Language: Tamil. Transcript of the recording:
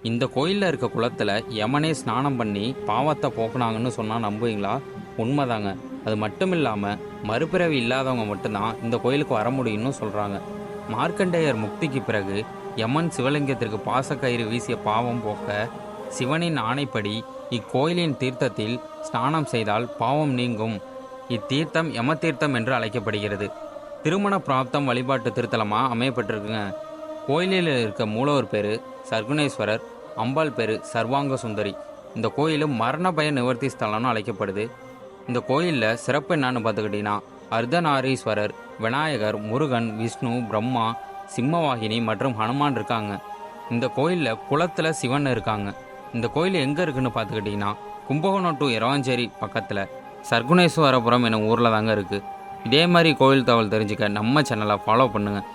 இந்த கோயிலில் இருக்க குளத்தில் யமனே ஸ்நானம் பண்ணி பாவத்தை போக்குனாங்கன்னு சொன்னால் நம்புவீங்களா? உண்மைதாங்க. அது மட்டும் இல்லாமல் மறுபிறவி இல்லாதவங்க மட்டும்தான் இந்த கோயிலுக்கு வர முடியும்னு சொல்கிறாங்க. மார்க்கண்டேயர் முக்திக்கு பிறகு யமன் சிவலிங்கத்திற்கு பாசக்கயிறு வீசிய பாவம் போக்க சிவனின் ஆணைப்படி இக்கோயிலின் தீர்த்தத்தில் ஸ்நானம் செய்தால் பாவம் நீங்கும். இத்தீர்த்தம் யம தீர்த்தம் என்று அழைக்கப்படுகிறது. திருமண பிராப்தம் வழிபாட்டு திருத்தலமாக அமையப்பட்டிருக்குங்க. கோயிலில் இருக்க மூலவர் பேர் சர்க்குணேஸ்வரர், அம்பாள் பேர் சர்வாங்க சுந்தரி. இந்த கோயில் மரண பய நிவர்த்தி ஸ்தலம்னு அழைக்கப்படுது. இந்த கோயிலில் சிறப்பு என்னன்னு பார்த்துக்கிட்டிங்கன்னா, அர்த்தநாரீஸ்வரர், விநாயகர், முருகன், விஷ்ணு, பிரம்மா, சிம்மவாகினி மற்றும் ஹனுமான் இருக்காங்க. இந்த கோயிலில் குளத்தில் சிவன் இருக்காங்க. இந்த கோயில் எங்கே இருக்குன்னு பார்த்துக்கிட்டிங்கன்னா, கும்பகோணம் டு இரவாஞ்சேரி பக்கத்தில் சர்க்குணேஸ்வரபுரம் எனும் ஊரில் தாங்க இருக்குது. இதே மாதிரி கோயில் தகவல் தெரிஞ்சுக்க நம்ம சேனலை ஃபாலோ பண்ணுங்கள்.